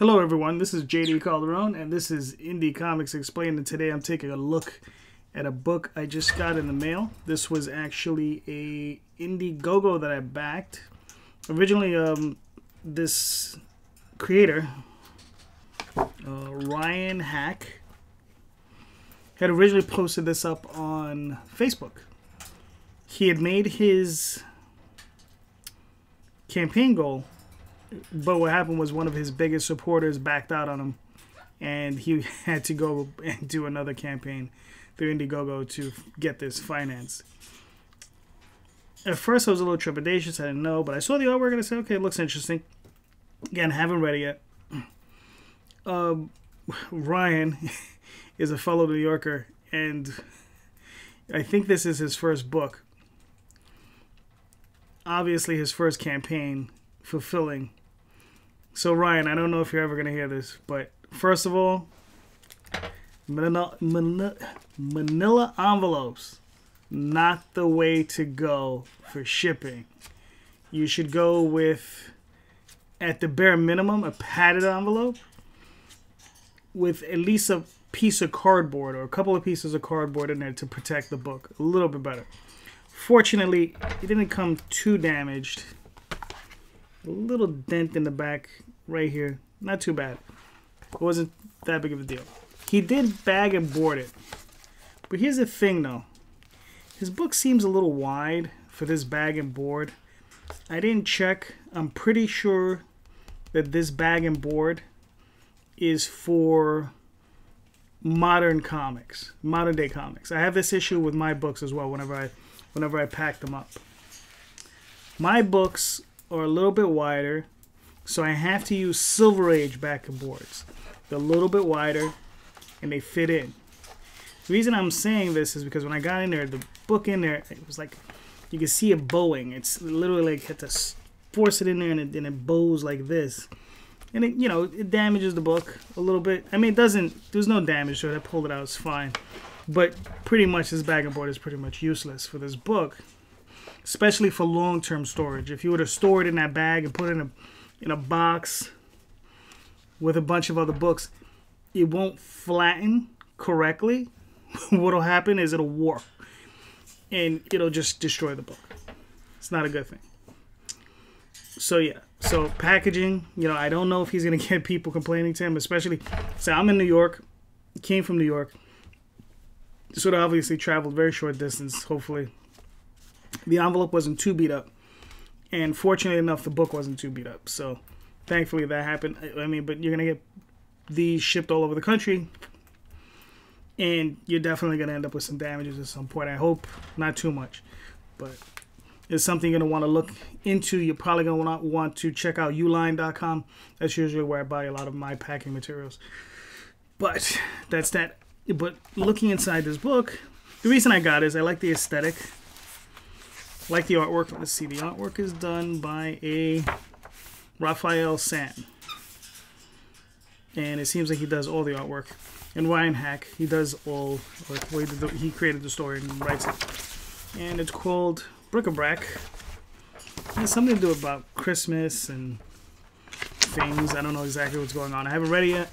Hello everyone, this is JD Calderon and this is Indie Comics Explained, and today I'm taking a look at a book I just got in the mail. This was actually a Indiegogo that I backed. Originally, this creator, Ryan Hack, had originally posted this up on Facebook. He had made his campaign goal, but what happened was one of his biggest supporters backed out on him, and he had to go and do another campaign through Indiegogo to get this finance. At first, I was a little trepidatious. I didn't know, but I saw the artwork and I said, okay, it looks interesting. Again, haven't read it yet. Ryan is a fellow New Yorker, and I think this is his first book. Obviously, his first campaign, fulfilling. So Ryan, I don't know if you're ever going to hear this, but first of all, manila envelopes, not the way to go for shipping. You should go with, at the bare minimum, a padded envelope with at least a piece of cardboard or a couple of pieces of cardboard in there to protect the book a little bit better. Fortunately, it didn't come too damaged. A little dent in the back right here. Not too bad. It wasn't that big of a deal. He did bag and board it. But here's the thing though. His book seems a little wide for this bag and board. I didn't check. I'm pretty sure that this bag and board is for modern comics. Modern day comics. I have this issue with my books as well whenever I pack them up. My books are a little bit wider, so I have to use Silver Age back and boards. They're a little bit wider, and they fit in. The reason I'm saying this is because when I got in there, the book in there, it was like, you can see it bowing. It's literally like, had to force it in there, and it bows like this. And it, it damages the book a little bit. I mean, it doesn't, there's no damage to it. I pulled it out, it's fine. But pretty much this bag and board is pretty much useless for this book, especially for long-term storage. If you were to store it in that bag and put it in a box with a bunch of other books, it won't flatten correctly. What'll happen is it'll warp, and it'll just destroy the book. It's not a good thing. So yeah, so packaging, I don't know if he's going to get people complaining to him, especially, so I'm in New York, came from New York, so they obviously traveled very short distance, hopefully. The envelope wasn't too beat up, and fortunately enough, the book wasn't too beat up. So, thankfully that happened. I mean, but you're gonna get these shipped all over the country, and you're definitely gonna end up with some damages at some point. I hope not too much, but it's something you're gonna want to look into. You're probably gonna want to check out uline.com. That's usually where I buy a lot of my packing materials. But that's that. But looking inside this book, the reason I got it is I like the aesthetic. Like the artwork. Let's see, the artwork is done by a Raphael San, and it seems like he does all the artwork. And Ryan Hack, he does all, or he created the story and writes it. And it's called Bric a Brac. It has something to do about Christmas and things. I don't know exactly what's going on. I haven't read it yet.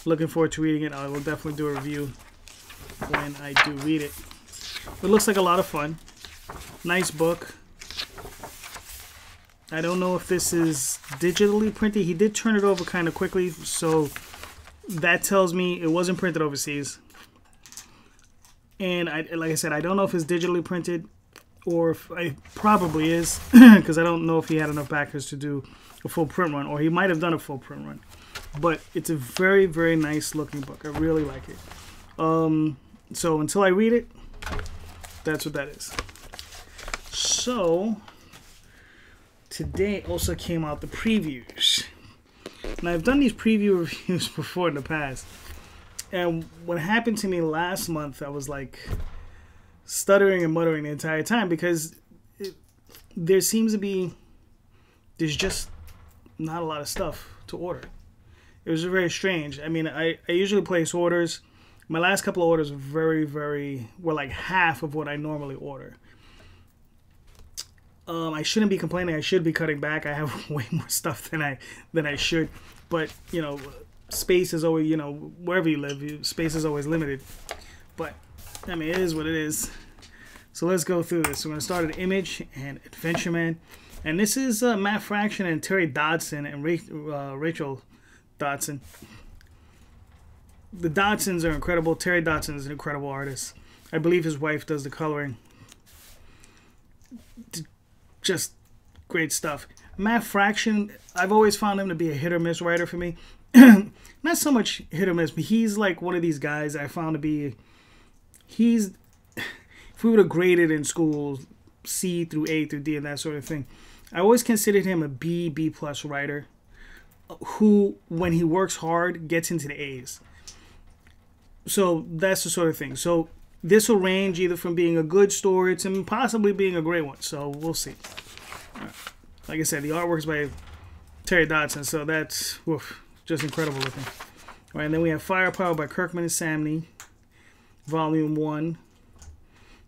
Looking forward to reading it. I will definitely do a review when I do read it. It looks like a lot of fun. Nice book. I don't know if this is digitally printed. He did turn it over kind of quickly, so that tells me it wasn't printed overseas. And like I said, I don't know if it's digitally printed, or if it probably is, because I don't know if he had enough backers to do a full print run, or he might have done a full print run. But it's a very, very nice looking book. I really like it. So until I read it, that's what that is. So, today also came out the previews. Now, I've done these preview reviews before in the past. And what happened to me last month, I was like stuttering and muttering the entire time because there seems to be, there's just not a lot of stuff to order. It was very strange. I mean, I usually place orders. My last couple of orders were were like half of what I normally order. I shouldn't be complaining. I should be cutting back. I have way more stuff than I should. But, you know, space is always, you know, wherever you live, space is always limited. But, I mean, it is what it is. So let's go through this. We're going to start at Image and Adventure Man. And this is Matt Fraction and Terry Dodson and Rachel Dodson. The Dodsons are incredible. Terry Dodson is an incredible artist. I believe his wife does the coloring. Just great stuff. Matt Fraction, I've always found him to be a hit or miss writer for me. Not so much hit or miss, but he's like one of these guys I found to be, if we would have graded in school C through A through D and that sort of thing, I always considered him a B plus writer who, when he works hard, gets into the A's. So that's the sort of thing. So this will range either from being a good story to possibly being a great one. So we'll see. Right. Like I said, the artwork's by Terry Dodson, so that's just incredible looking. All right, and then we have Firepower by Kirkman and Samney, Volume 1.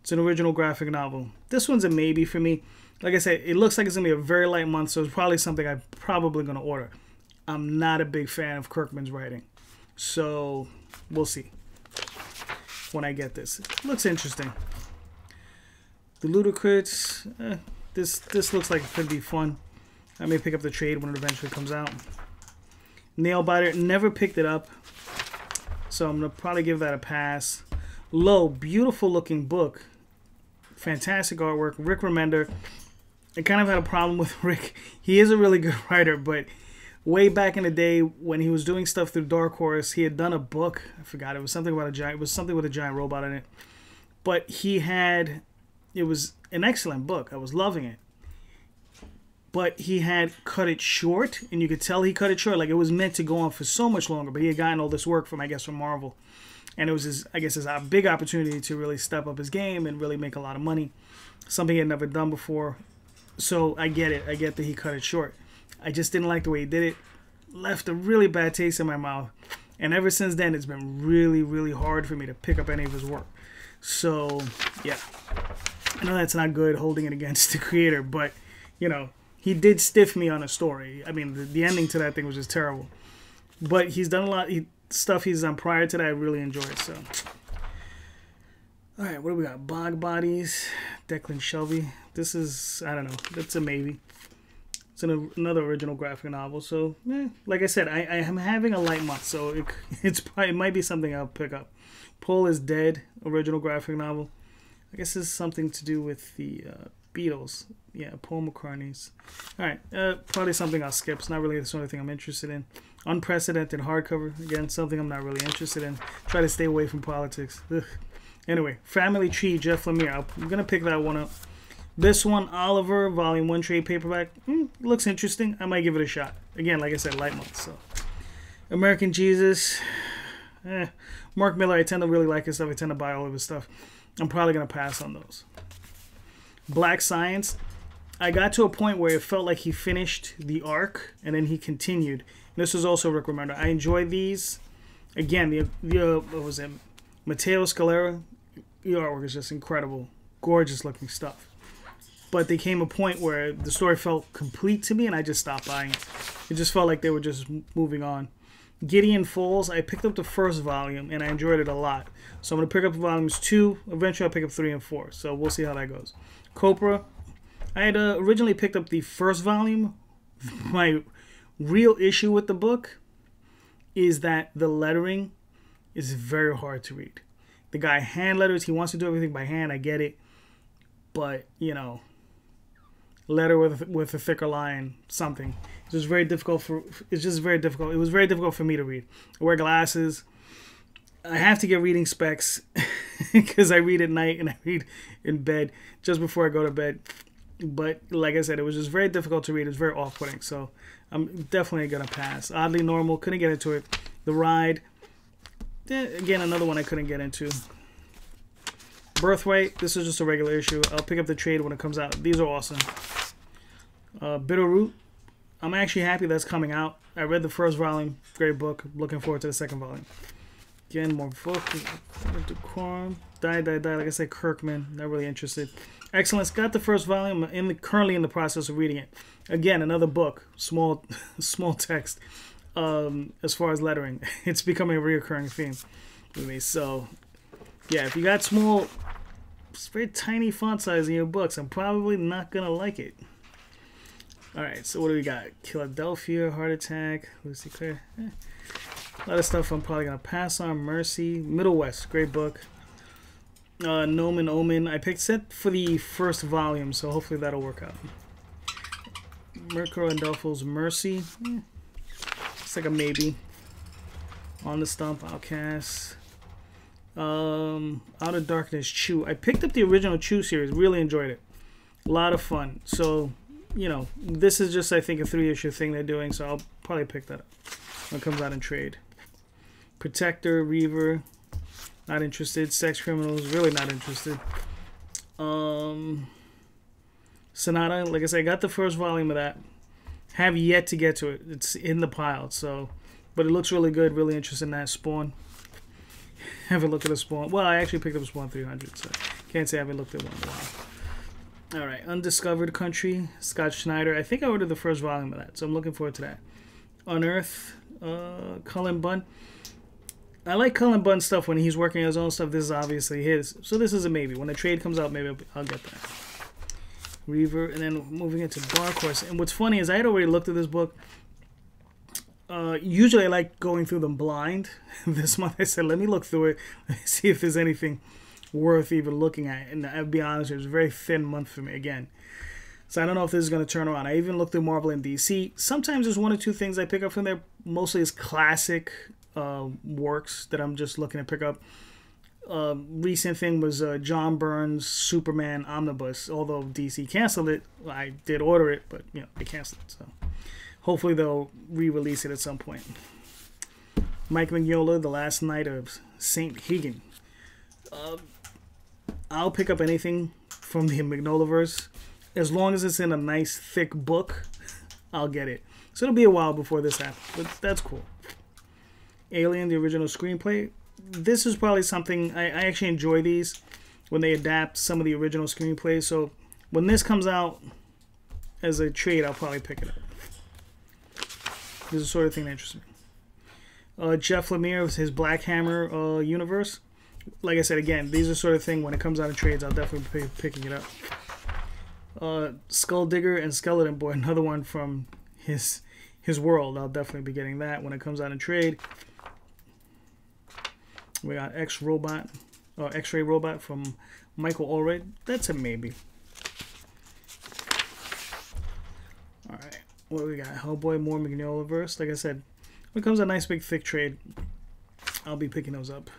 It's an original graphic novel. This one's a maybe for me. Like I said, it looks like it's going to be a very light month, so it's probably something I'm probably going to order. I'm not a big fan of Kirkman's writing, so we'll see when I get this. It looks interesting. The Ludacris, this looks like it could be fun. I may pick up the trade when it eventually comes out. Nailbiter, never picked it up, so I'm going to probably give that a pass. Low, beautiful looking book. Fantastic artwork. Rick Remender. I kind of had a problem with Rick. He is a really good writer, but way back in the day when he was doing stuff through Dark Horse, he had done a book. I forgot. It was something about a giant. It was something with a giant robot in it. But it was an excellent book. I was loving it. But he had cut it short, and you could tell he cut it short. Like it was meant to go on for so much longer. But he had gotten all this work from Marvel. And it was his big opportunity to really step up his game and really make a lot of money. Something he had never done before. So I get it. I get that he cut it short. I just didn't like the way he did it. Left a really bad taste in my mouth. And ever since then, it's been really, really hard for me to pick up any of his work. So, yeah. I know that's not good holding it against the creator, but, you know, he did stiff me on a story. I mean, the ending to that thing was just terrible. But he's done a lot. Stuff he's done prior to that I really enjoyed. So, all right, what do we got? Bog Bodies, Declan Shelby. This is, I don't know, that's a maybe. It's another original graphic novel. So, like I said, I am having a light month, so it might be something I'll pick up. Paul is Dead, original graphic novel. I guess it's something to do with the Beatles. Yeah, Paul McCartney's. All right, probably something I'll skip. It's not really the sort of thing I'm interested in. Unprecedented hardcover. Again, something I'm not really interested in. Try to stay away from politics. Ugh. Anyway, Family Tree, Jeff Lemire. I'm going to pick that one up. This one, Oliver, Volume 1 trade paperback. Looks interesting. I might give it a shot. Again, like I said, light month. So, American Jesus. Mark Miller, I tend to really like his stuff. I tend to buy all of his stuff. I'm probably going to pass on those. Black Science. I got to a point where it felt like he finished the arc and then he continued. This was also Rick Remender. I enjoy these. Again, what was it? Matteo Scalera. The artwork is just incredible. Gorgeous looking stuff. But there came a point where the story felt complete to me and I just stopped buying it. It just felt like they were just moving on. Gideon Falls, I picked up the first volume and I enjoyed it a lot. So I'm going to pick up volumes 2. Eventually I'll pick up 3 and 4. So we'll see how that goes. Copra, I had originally picked up the first volume. My real issue with the book is that the lettering is very hard to read. The guy hand letters. He wants to do everything by hand. I get it. But, you know, letter with a thicker line, something. It's just very difficult it's just very difficult. It was very difficult for me to read. I wear glasses. I have to get reading specs because I read at night and I read in bed just before I go to bed. But like I said, it was just very difficult to read. It's very off-putting. So I'm definitely going to pass. Oddly Normal. Couldn't get into it. The Ride. Again, another one I couldn't get into. Birthright. This is just a regular issue. I'll pick up the trade when it comes out. These are awesome. Bitterroot. I'm actually happy that's coming out. I read the first volume. Great book. Looking forward to the second volume. Again, more focus. Decorum. Die. Like I said, Kirkman. Not really interested. Excellence. Got the first volume. Currently in the process of reading it. Again, another book. Small text. As far as lettering, it's becoming a reoccurring theme with me. So, yeah, if you got small, very tiny font size in your books, I'm probably not gonna like it. All right. So what do we got? Philadelphia, Heart Attack, Lucy Claire. A lot of stuff I'm probably gonna pass on. Mercy, Middle West, great book. Nomen Omen. I picked set for the first volume, so hopefully that'll work out. Mirko and Delpho's Mercy. It's like a maybe. On the Stump, Outcast. Out of Darkness, Chew. I picked up the original Chew series. Really enjoyed it. A lot of fun. So, you know, this is just, I think, a 3-issue thing they're doing, so I'll probably pick that up when it comes out in trade. Protector, Reaver, not interested. Sex Criminals, really not interested. Sonata, like I said, I got the first volume of that. Have yet to get to it. It's in the pile, so, but it looks really good. Really interested in that. Spawn. Haven't looked at a Spawn. Well, I actually picked up a Spawn 300, so can't say I haven't looked at one in a while. All right, Undiscovered Country, Scott Schneider. I think I ordered the first volume of that, so I'm looking forward to that. Unearth, Cullen Bunn. I like Cullen Bunn's stuff when he's working his own stuff. This is obviously his, so this is a maybe. When a trade comes out, maybe I'll get that. Reaver, and then moving into Dark Horse. And what's funny is I had already looked at this book. Usually I like going through them blind. This month I said, let me look through it, see if there's anything worth even looking at. And I'll be honest, it was a very thin month for me again. So I don't know if this is going to turn around. I even looked at Marvel and DC. Sometimes there's one or two things I pick up from there. Mostly it's classic works that I'm just looking to pick up. Recent thing was John Byrne's Superman Omnibus. Although DC canceled it, I did order it, but you know they canceled it. So hopefully they'll re-release it at some point. Mike Mignola, The Last Night of Saint Higgin. I'll pick up anything from the Mignolaverse as long as it's in a nice thick book. I'll get it. So it'll be a while before this happens, but that's cool. Alien, the original screenplay. This is probably something I actually enjoy these when they adapt some of the original screenplays. So when this comes out as a trade, I'll probably pick it up. This is the sort of thing that interests me. Jeff Lemire with his Black Hammer universe. Like I said, again, these are the sort of thing when it comes out in trades, I'll definitely be picking it up. Skull Digger and Skeleton Boy, another one from his world. I'll definitely be getting that when it comes out in trade. We got X-Ray Robot from Michael Allred. That's a maybe. Alright, what do we got? Hellboy, more Mignolaverse. Like I said, when it comes to a nice big thick trade, I'll be picking those up.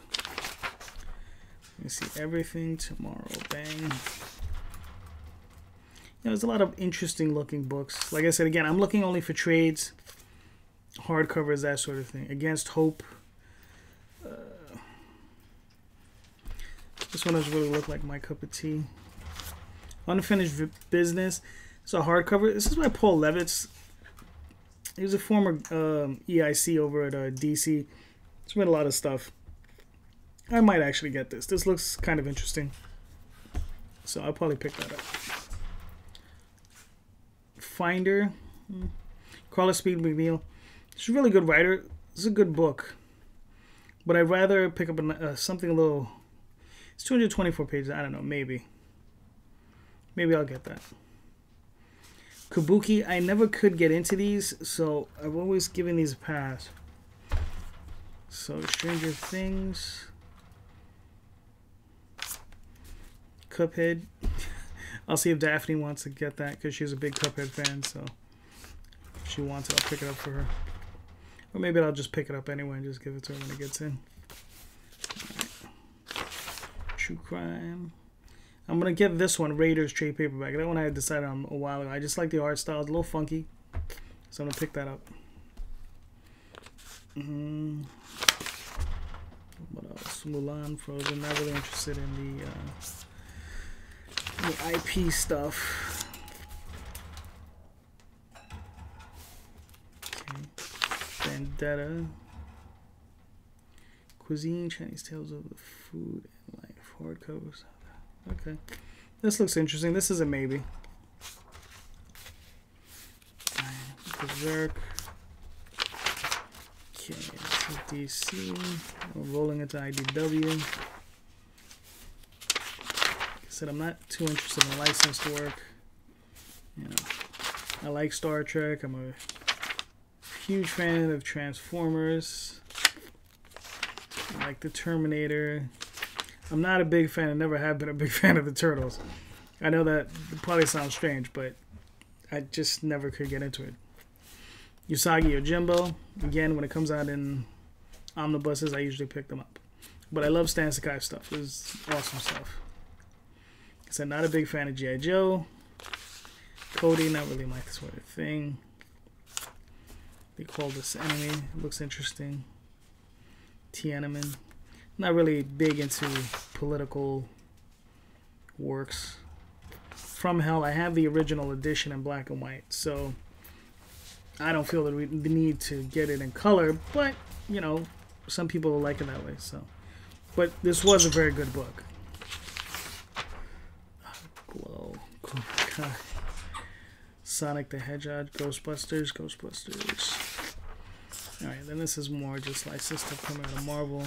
Let me see. Everything Tomorrow. Bang. You know, there's a lot of interesting looking books. Like I said, again, I'm looking only for trades, hardcovers, that sort of thing. Against Hope. This one doesn't really look like my cup of tea. Unfinished Business. It's a hardcover. This is by Paul Levitz. He was a former EIC over at DC. He's read a lot of stuff. I might actually get this. This looks kind of interesting. So I'll probably pick that up. Finder. Carla Speed McNeil. She's a really good writer. It's a good book. But I'd rather pick up something a little... It's 224 pages. I don't know. Maybe I'll get that. Kabuki. I never could get into these, so I've always given these a pass. So Stranger Things. Cuphead. I'll see if Daphne wants to get that because she's a big Cuphead fan. So if she wants it, I'll pick it up for her. Or maybe I'll just pick it up anyway and just give it to her when it gets in. True Crime. I'm going to get this one, Raiders trade paperback. That one I had decided on a while ago. I just like the art style. It's a little funky. So I'm going to pick that up. What else? Mulan, Frozen. Not really interested in the IP stuff. Okay. Vendetta. Cuisine, Chinese Tales of the Food and Life, hardcovers. Okay, this looks interesting. This is a maybe. Bric. Okay, this is DC. We're rolling into IDW. Like I said, I'm not too interested in licensed work. You know, I like Star Trek. I'm a huge fan of Transformers. I like the Terminator. I'm not a big fan, I never have been a big fan of the Turtles. I know that probably sounds strange, but I just never could get into it. Usagi Yojimbo, again, when it comes out in omnibuses, I usually pick them up. But I love Stan Sakai stuff. It's awesome stuff. Like I said, not a big fan of G.I. Joe. Cody, not really my sort of thing. They call this Enemy. It looks interesting. Tiananmen. Not really big into political works. From Hell, I have the original edition in black and white, so I don't feel the need to get it in color, but, you know, some people like it that way, so. But this was a very good book. Glow. God. Sonic the Hedgehog, Ghostbusters. Alright, then this is more just licensed stuff coming out of Marvel.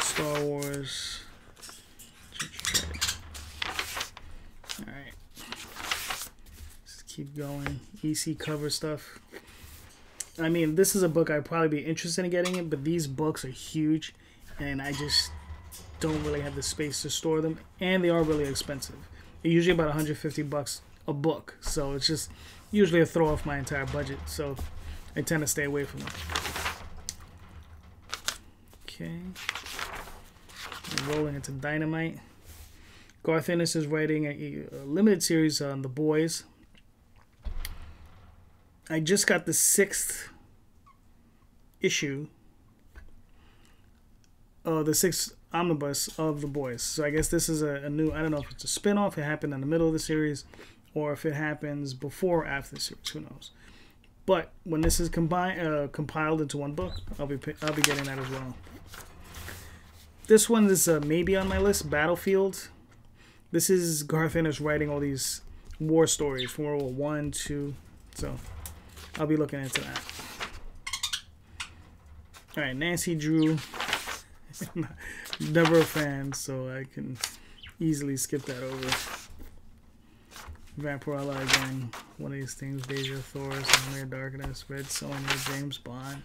Star Wars. Alright. Just keep going. EC cover stuff. I mean, this is a book I'd probably be interested in getting it, but these books are huge, and I just don't really have the space to store them, and they are really expensive. They're usually about $150 a book, so it's just usually a throw off my entire budget, so I tend to stay away from them. Okay. We're rolling into Dynamite. Garth Ennis is writing a limited series on The Boys. I just got the 6th issue, the 6th omnibus of The Boys. So I guess this is a new, I don't know if it's a spin-off, it happened in the middle of the series, or if it happens before or after the series, who knows. But when this is compiled into one book, I'll be getting that as well. This one is maybe on my list, Battlefield. This is Garth Ennis writing all these war stories from World War 1, 2, so I'll be looking into that. Alright, Nancy Drew. Never a fan, so I can easily skip that over. Vampirella again, one of these things, Deja Thor, Some Darkness, Red Sonja, James Bond.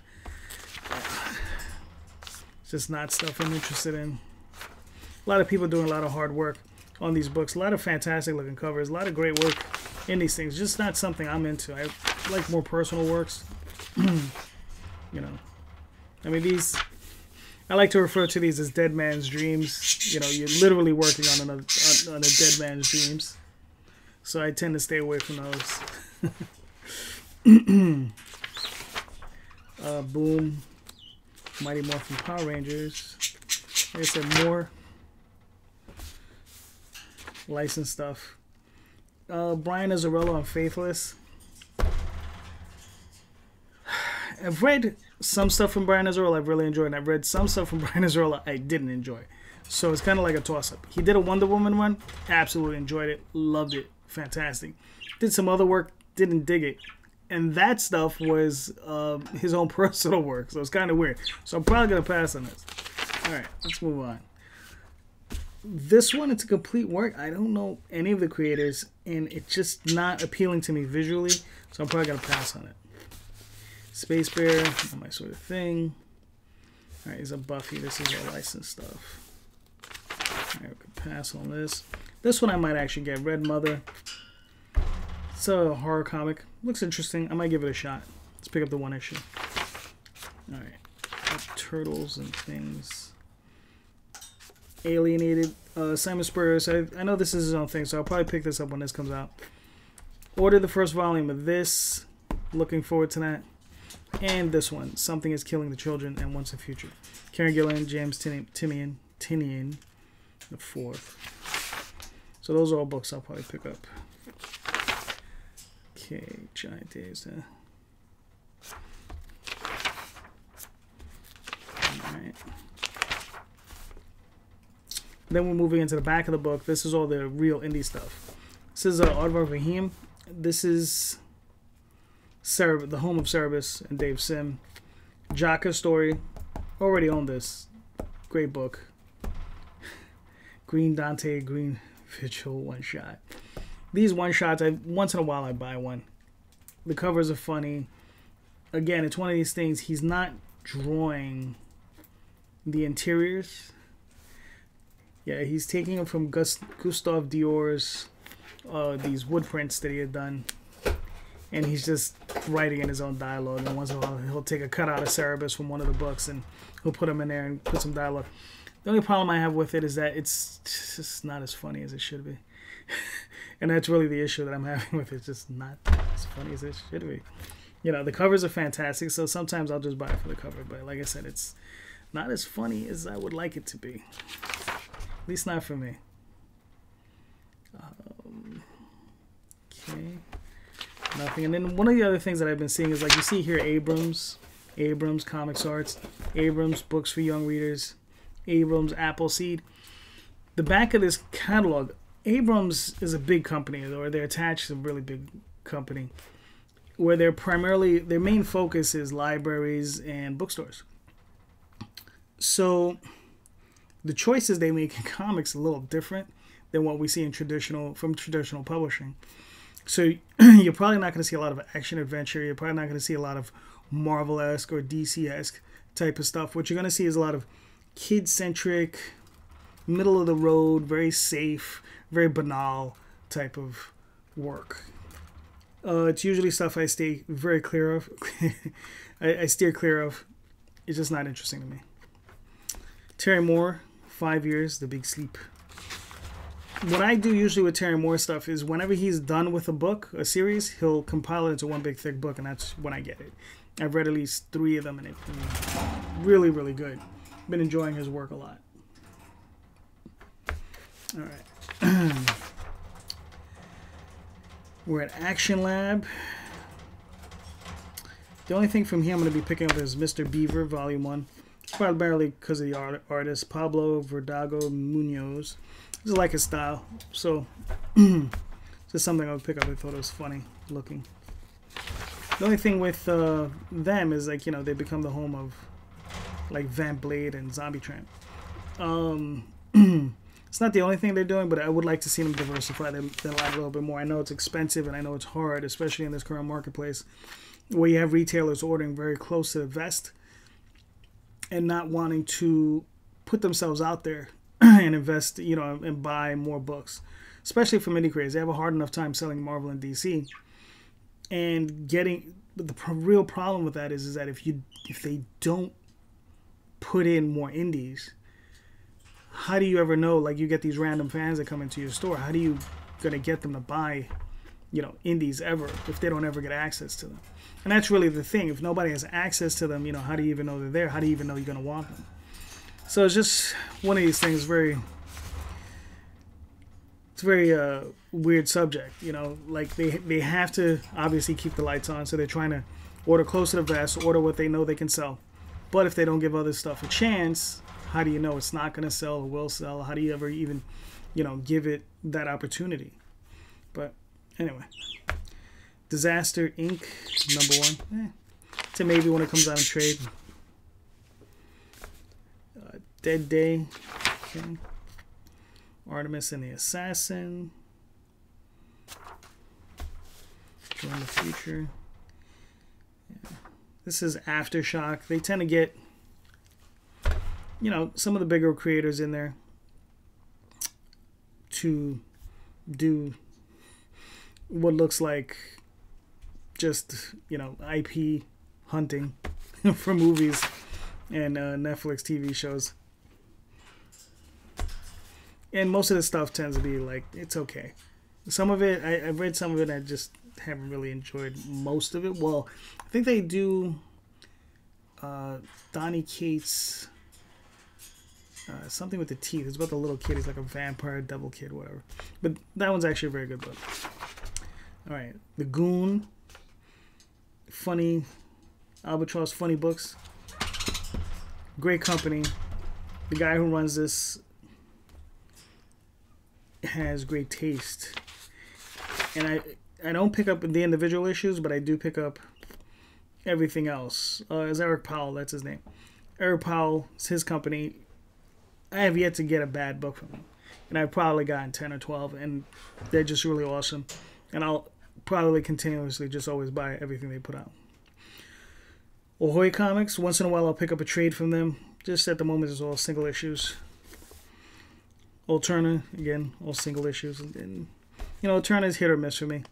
It's just not stuff I'm interested in. A lot of people doing a lot of hard work on these books, a lot of fantastic looking covers, a lot of great work in these things, just not something I'm into. I like more personal works. You know, I mean, these, I like to refer to these as dead man's dreams. You know, you're literally working on a dead man's dreams. So I tend to stay away from those. Boom. Mighty Morphin Power Rangers. Like I said, more licensed stuff. Brian Azzarello on Faithless. I've read some stuff from Brian Azzarello I've really enjoyed, and I've read some stuff from Brian Azzarello I didn't enjoy. So it's kind of like a toss-up. He did a Wonder Woman one. Absolutely enjoyed it. Loved it. Fantastic. Did some other work. Didn't dig it. And that stuff was his own personal work. So it's kind of weird. So I'm probably going to pass on this. Alright, let's move on. This one, it's a complete work. I don't know any of the creators, and it's just not appealing to me visually. So I'm probably going to pass on it. Space Bear, not my sort of thing. Alright, here's a Buffy. This is all licensed stuff. Alright, we can pass on this. This one I might actually get. Red Mother. It's a horror comic. Looks interesting. I might give it a shot. Let's pick up the one issue. Alright. Turtles and things. Alienated. Simon Spurrier. I know this is his own thing, so I'll probably pick this up when this comes out. Ordered the first volume of this. Looking forward to that. And this one. Something is Killing the Children and Once a Future. Karen Gillan, James Tinian the 4th. So those are all books I'll probably pick up. Okay, Giant Days. Alright. Then we're moving into the back of the book. This is all the real indie stuff. This is Aardvark Vahim. This is the home of Cerebus and Dave Sim. Jaka's story. Already own this. Great book. Green Dante, Green Vigil one shot. These one shots, once in a while I buy one. The covers are funny. Again, it's one of these things. He's not drawing the interiors. Yeah, he's taking them from Gustave Dior's these wood prints that he had done, and he's just writing in his own dialogue. And once in a while, he'll take a cutout of Cerebus from one of the books, and he'll put them in there and put some dialogue. The only problem I have with it is that it's just not as funny as it should be. And that's really the issue that I'm having with it. It's just not as funny as it should be. You know, the covers are fantastic, so sometimes I'll just buy it for the cover. But like I said, it's not as funny as I would like it to be. At least not for me. Okay. Nothing. And then one of the other things that I've been seeing is, like, you see here, Abrams Comics Arts, Abrams Books for Young Readers, Abrams Appleseed. The back of this catalog, Abrams is a big company, or they're attached to a really big company, where they're primarily, their main focus is libraries and bookstores. So the choices they make in comics are a little different than what we see in traditional publishing. So you're probably not going to see a lot of action adventure. You're probably not going to see a lot of Marvel-esque or DC-esque type of stuff. What you're going to see is a lot of kid-centric, middle-of-the-road, very safe, very banal type of work. It's usually stuff I stay very clear of. I steer clear of. It's just not interesting to me. Terry Moore, 5 years, The Big Sleep. What I do usually with Terry Moore stuff is whenever he's done with a book, a series, he'll compile it into one big thick book, and that's when I get it. I've read at least 3 of them, and it's been really, really good. Been enjoying his work a lot. All right. We're at Action Lab. The only thing from here I'm going to be picking up is Mr. Beaver, Volume 1. Primarily because of the artist, Pablo Verdago Munoz. I just like his style. So, just something I would pick up. I thought it was funny looking. The only thing with them is, like, you know, they become the home of, like, Vamp Blade and Zombie Tramp. It's not the only thing they're doing, but I would like to see them diversify their line a little bit more. I know it's expensive, and I know it's hard, especially in this current marketplace, where you have retailers ordering very close to the vest and not wanting to put themselves out there and invest, you know, and buy more books, especially for indie creators. They have a hard enough time selling Marvel and DC, and getting. But the real problem with that is that if they don't put in more indies, how do you ever know? Like, you get these random fans that come into your store. How do you gonna get them to buy, you know, indies ever if they don't ever get access to them? And that's really the thing. If nobody has access to them, you know, how do you even know they're there? How do you even know you're gonna want them? So it's just one of these things. It's very weird subject. You know, like they have to obviously keep the lights on, so they're trying to order close to the vest, order what they know they can sell. But if they don't give other stuff a chance, how do you know it's not going to sell or will sell? How do you ever even, you know, give it that opportunity? But anyway, Disaster Inc. #1. To maybe when it comes out in trade. Dead Day. Okay. Artemis and the Assassin. Join the Future. Yeah. This is Aftershock. They tend to get, you know, some of the bigger creators in there to do what looks like just, you know, IP hunting for movies and Netflix TV shows. And most of the stuff tends to be like, it's okay. Some of it, I've read some of it, I just haven't really enjoyed most of it. Well, I think they do Donny Cates, something with the teeth. It's about the little kid. He's like a vampire, devil kid, whatever. But that one's actually a very good book. All right. The Goon. Funny. Albatross Funny Books. Great company. The guy who runs this has great taste. And I don't pick up the individual issues, but I do pick up everything else. It's Eric Powell, that's his name. Eric Powell, it's his company. I have yet to get a bad book from him. And I've probably gotten 10 or 12, and they're just really awesome. And I'll probably continuously just always buy everything they put out. Ahoy Comics, once in a while I'll pick up a trade from them. Just at the moment, it's all single issues. Alterna, again, all single issues. And you know, Alterna's hit or miss for me.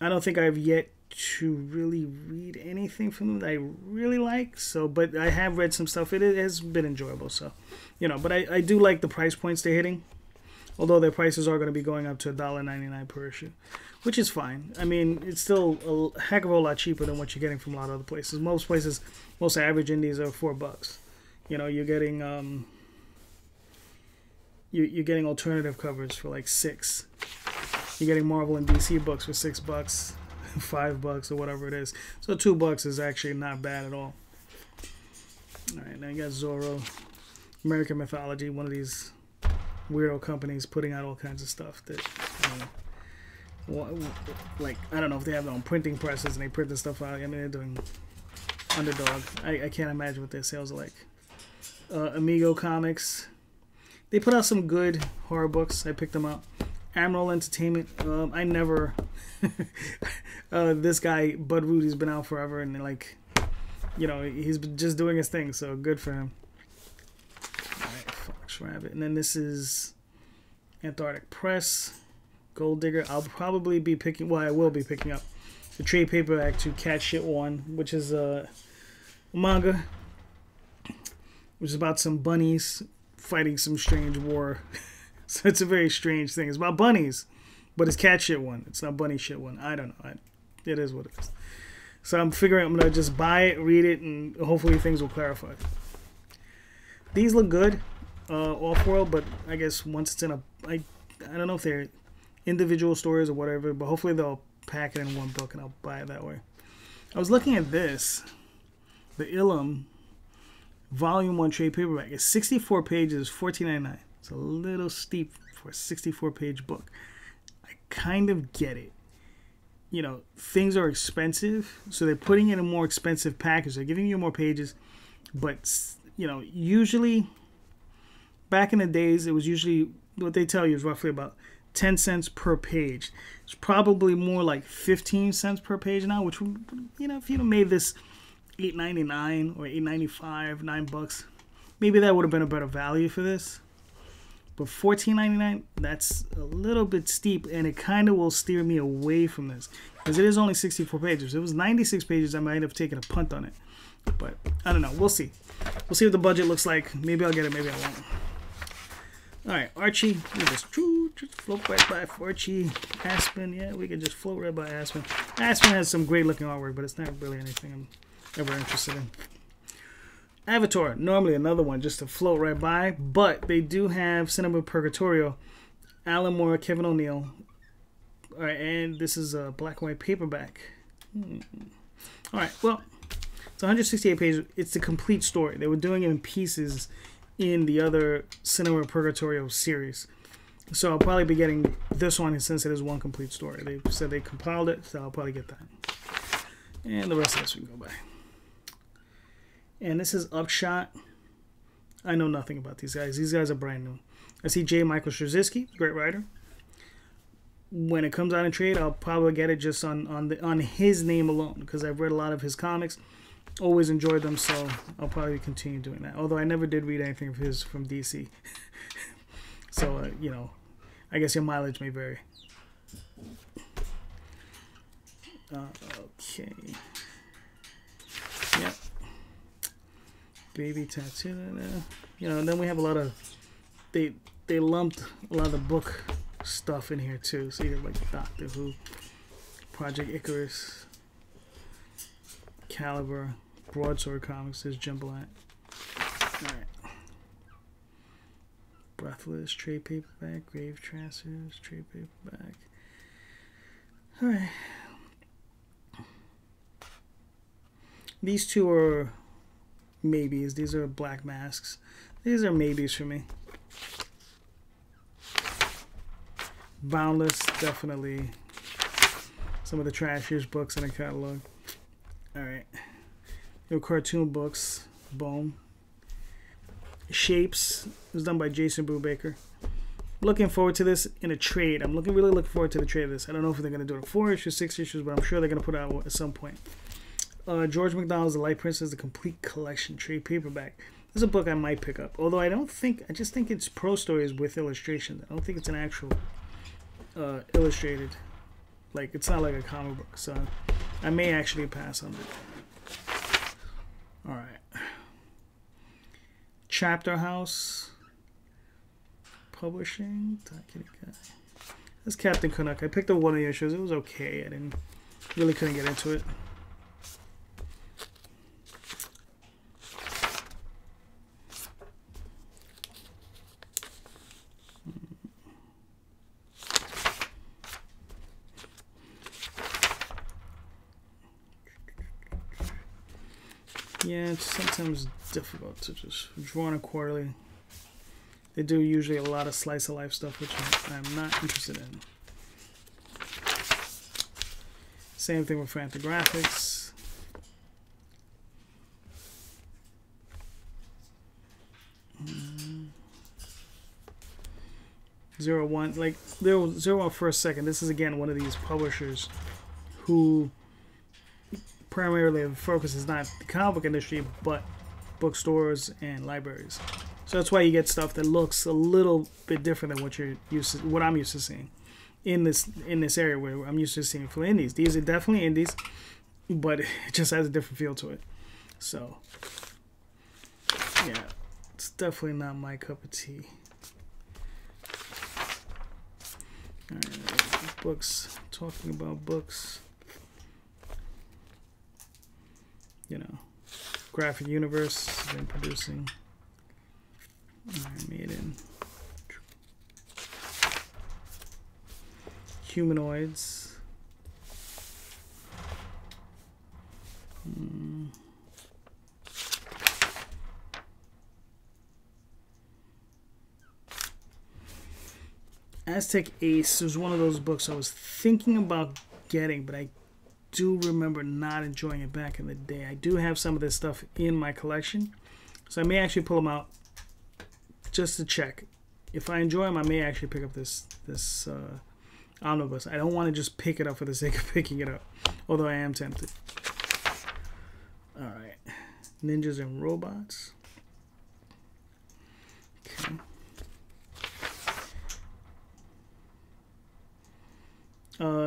I don't think I've yet to really read anything from them that I really like. So, but I have read some stuff. It has been enjoyable. So, you know, but I do like the price points they're hitting. Although their prices are going to be going up to $1.99 per issue, which is fine. I mean, it's still a heck of a lot cheaper than what you're getting from a lot of other places. Most places, most average indies are $4. You know, you're getting you're getting alternative covers for like $6. You're getting Marvel and DC books for $6, $5, or whatever it is. So $2 is actually not bad at all. All right, now you got Zorro, American Mythology, one of these weirdo companies putting out all kinds of stuff that, like, I don't know if they have their own printing presses and they print this stuff out. I mean, they're doing Underdog. I can't imagine what their sales are like. Amigo Comics, they put out some good horror books. I picked them up. Admiral Entertainment, I never this guy Bud Rudy's been out forever, and like, you know, he's been just doing his thing, so good for him. Rabbit. And then this is Antarctic Press, Gold Digger. I'll probably be picking, well, I will be picking up the trade paperback to Cat Shit 1, which is a manga, which is about some bunnies fighting some strange war. So it's a very strange thing. It's about bunnies, but it's Cat Shit 1. It's not Bunny Shit 1. I don't know. It is what it is. So I'm figuring I'm going to just buy it, read it, and hopefully things will clarify. These look good. Off-world, but I guess once it's in I don't know if they're individual stories or whatever, but hopefully they'll pack it in one book and I'll buy it that way. I was looking at this, the Ilum Volume 1 trade paperback. It's 64 pages, $14.99. It's a little steep for a 64-page book. I kind of get it. You know, things are expensive, so they're putting in a more expensive package. They're giving you more pages, but, you know, usually back in the days, it was usually, what they tell you is roughly about 10 cents per page. It's probably more like 15 cents per page now, which, you know, if you'd have made this $8.99 or $8.95, $9, maybe that would have been a better value for this. But $14.99, that's a little bit steep, and it kind of will steer me away from this, because it is only 64 pages. If it was 96 pages, I might have taken a punt on it. But I don't know. We'll see. We'll see what the budget looks like. Maybe I'll get it, maybe I won't. Alright, Archie, we just float right by Archie. Aspen, yeah, we can just float right by Aspen. Aspen has some great looking artwork, but it's not really anything I'm ever interested in. Avatar, normally another one just to float right by, but they do have Cinema Purgatorio, Alan Moore, Kevin O'Neill. Alright, and this is a black and white paperback. Alright, well, it's 168 pages. It's the complete story. They were doing it in pieces in the other Cinema Purgatorio series. So I'll probably be getting this one since it is one complete story. They said they compiled it, so I'll probably get that. And the rest of this we can go by. And this is Upshot. I know nothing about these guys. These guys are brand new. I see J. Michael Straczynski, great writer. When it comes out in trade, I'll probably get it just on his name alone, because I've read a lot of his comics. Always enjoyed them, so I'll probably continue doing that. Although I never did read anything of his from DC. So, you know, I guess your mileage may vary. Okay. Yep. Baby tattoo. You know, and then we have a lot of... They lumped a lot of the book stuff in here, too. So you have, like, Doctor Who, Project Icarus, Caliber, Broadsword Comics, there's Jim Blatt. Alright. Breathless, trade paperback, Grave Tracers, trade paperback. Alright. These two are maybes. These are Black Masks. These are maybes for me. Boundless, definitely some of the trashiest books in the catalog. Alright. Your cartoon books, boom. Shapes was done by Jason Brubaker. Looking forward to this in a trade. I'm really looking forward to the trade of this. I don't know if they're going to do it in 4 issues, 6 issues, but I'm sure they're going to put it out at some point. George McDonald's The Light Princess, the complete collection trade paperback. This is a book I might pick up. Although I just think it's pro stories with illustrations. I don't think it's an actual illustrated. Like, it's not like a comic book. So I may actually pass on it. Alright. Chapter House. Publishing. This Captain Canuck. I picked up one of the issues. It was okay. Really couldn't get into it. Yeah, it's sometimes difficult to just draw on a quarterly. They do usually a lot of slice of life stuff, which I'm not interested in. Same thing with Fantagraphics. Zero One, like Zero One for a second. This is again one of these publishers who primarily the focus is not the comic book industry, but bookstores and libraries. So that's why you get stuff that looks a little bit different than what I'm used to seeing in this area where I'm used to seeing for indies. These are definitely indies, but it just has a different feel to it. So yeah, it's definitely not my cup of tea. All right, books. Talking about books. You know, Graphic Universe has been producing Iron Maiden, Humanoids, Aztec Ace was one of those books I was thinking about getting, but I do remember not enjoying it back in the day. I do have some of this stuff in my collection, so I may actually pull them out just to check. If I enjoy them, I may actually pick up this omnibus. I don't want to just pick it up for the sake of picking it up, although I am tempted. Alright. Ninjas and Robots. Okay.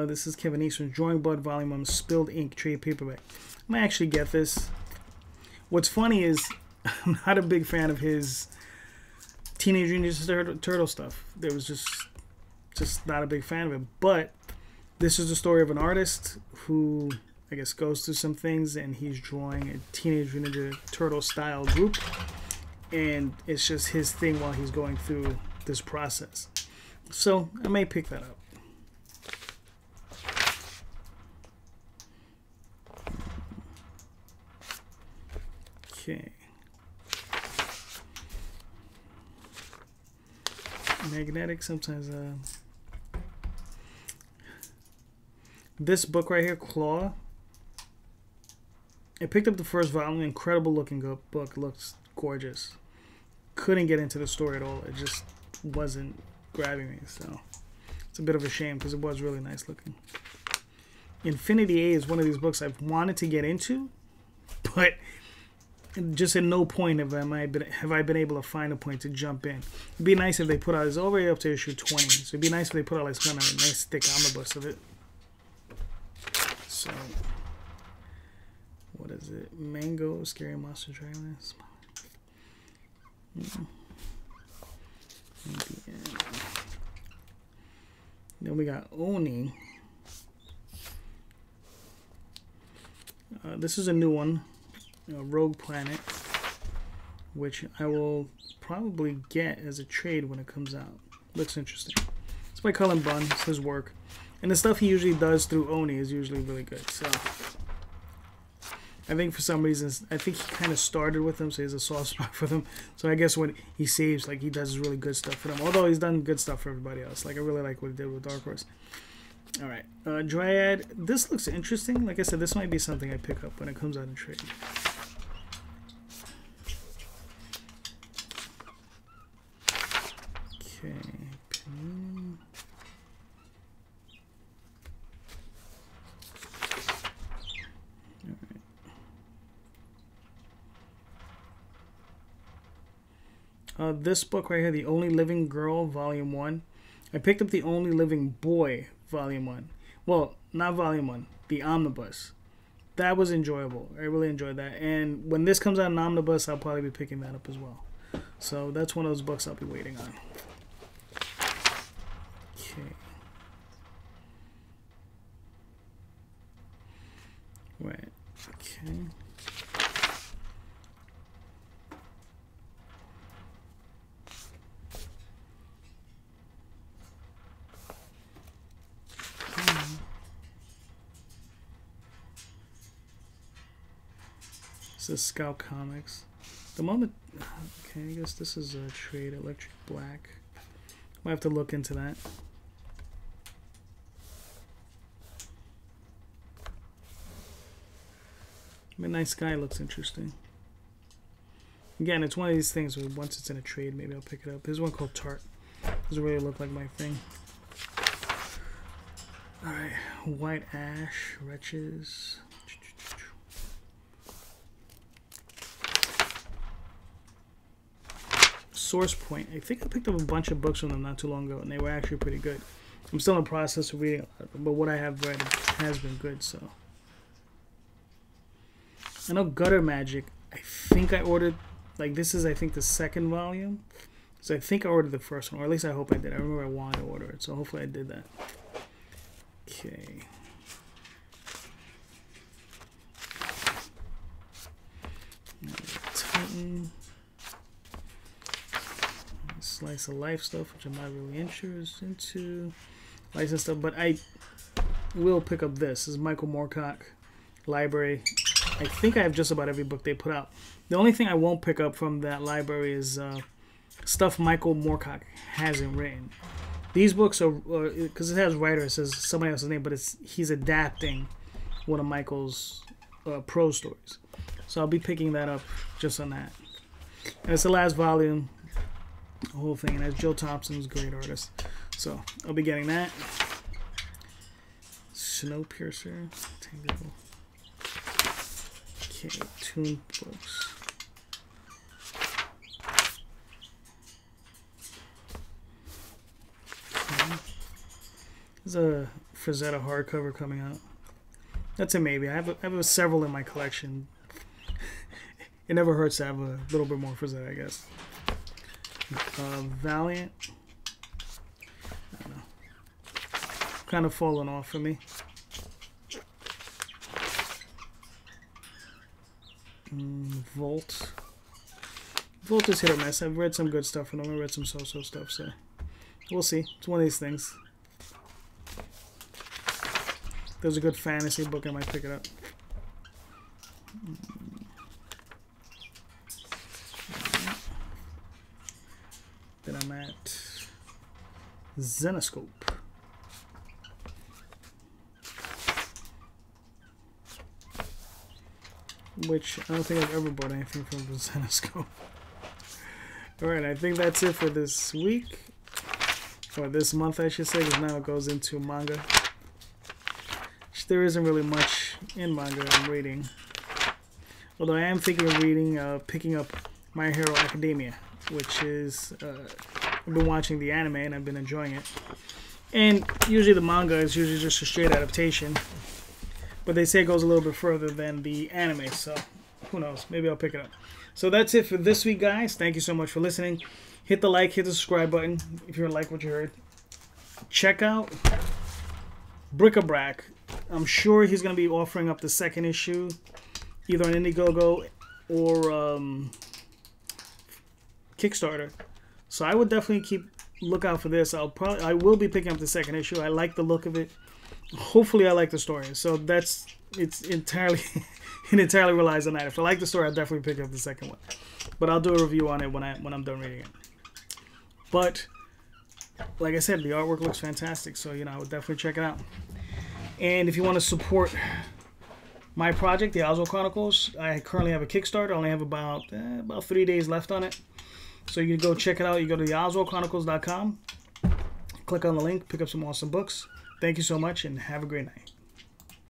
This is Kevin Eastman's Drawing Blood Volume 1 Spilled Ink trade paperback. I might actually get this. What's funny is I'm not a big fan of his Teenage Mutant Ninja Turtle stuff. There was just not a big fan of it. But this is the story of an artist who, I guess, goes through some things, and he's drawing a Teenage Mutant Ninja Turtle style group, and it's just his thing while he's going through this process. So I may pick that up. Okay. Magnetic, sometimes this book right here, Claw. I picked up the first volume, incredible looking book, looks gorgeous. Couldn't get into the story at all. It just wasn't grabbing me, so it's a bit of a shame because it was really nice looking. Infinity A is one of these books I've wanted to get into, but just at no point have I been able to find a point to jump in. It'd be nice if they put out, it's already up to issue 20, so it'd be nice if they put out like kind of a nice thick omnibus of it. So, what is it? Mango, Scary Monster Dragon. Then we got Oni. This is a new one. Rogue Planet, which I will probably get as a trade when it comes out. Looks interesting. It's by Cullen Bunn. It's his work, and the stuff he usually does through Oni is usually really good. So I think for some reason, I think he kind of started with them, so he has a soft spot for them. So I guess when he saves, like, he does really good stuff for them. Although he's done good stuff for everybody else. Like, I really like what he did with Dark Horse. All right, Dryad. This looks interesting. Like I said, this might be something I pick up when it comes out in trade. Okay. This book right here, The Only Living Girl, Volume 1. I picked up The Only Living Boy, Volume 1. Well, not Volume 1, the Omnibus. That was enjoyable. I really enjoyed that. And when this comes out in Omnibus, I'll probably be picking that up as well. So that's one of those books I'll be waiting on. Okay. Right. Okay. This is Scout Comics. The moment, okay, I guess this is a trade, Electric Black. Might have to look into that. Midnight Sky looks interesting. Again, it's one of these things where once it's in a trade, maybe I'll pick it up. There's one called Tart. Doesn't really look like my thing. Alright, White Ash, Wretches. Source Point. I think I picked up a bunch of books from them not too long ago, and they were actually pretty good. I'm still in the process of reading, but what I have read has been good, so. I know Gutter Magic, I think I ordered, like this is I think the second volume. So I think I ordered the first one, or at least I hope I did. I remember I wanted to order it, so hopefully I did that. Okay. Titan. Slice of life stuff, which I'm not really interested into. License stuff, but I will pick up this. This is Michael Moorcock library. I think I have just about every book they put out. The only thing I won't pick up from that library is stuff Michael Moorcock hasn't written. These books are, because it has writer, it says somebody else's name, but he's adapting one of Michael's prose stories. So I'll be picking that up just on that. And it's the last volume. The whole thing, and that's Joe Thompson's great artist, so I'll be getting that. Snowpiercer, Tango. Okay, Toon books. Okay. There's a Frazetta hardcover coming out. That's a maybe. I have several in my collection. It never hurts to have a little bit more Frazetta, I guess. Valiant. I don't know. Kind of fallen off for me. Volt. Volt is hit or miss. I've read some good stuff from them. I read some so-so stuff, so we'll see. It's one of these things. There's a good fantasy book, I might pick it up. Then I'm at Zenoscope. Which I don't think I've ever bought anything from the Zenoscope. Alright, I think that's it for this week. Or this month, I should say, because now it goes into manga. There isn't really much in manga I'm reading. Although I am thinking of reading, picking up My Hero Academia, which is, I've been watching the anime and I've been enjoying it. And usually the manga is usually just a straight adaptation. But they say it goes a little bit further than the anime, so who knows? Maybe I'll pick it up. So that's it for this week, guys. Thank you so much for listening. Hit the like, hit the subscribe button if you like what you heard. Check out Brac. I'm sure he's going to be offering up the second issue, either on Indiegogo or Kickstarter. So I would definitely keep look out for this. I will be picking up the second issue. I like the look of it. Hopefully I like the story. So it's entirely it entirely relies on that. If I like the story, I'll definitely pick up the second one. But I'll do a review on it when I'm done reading it. But like I said, the artwork looks fantastic, so I would definitely check it out. And if you want to support my project, the Oswald Chronicles, I currently have a Kickstarter. I only have about 3 days left on it. So you can go check it out. You go to theoswaldchronicles.com, click on the link, pick up some awesome books. Thank you so much, and have a great night.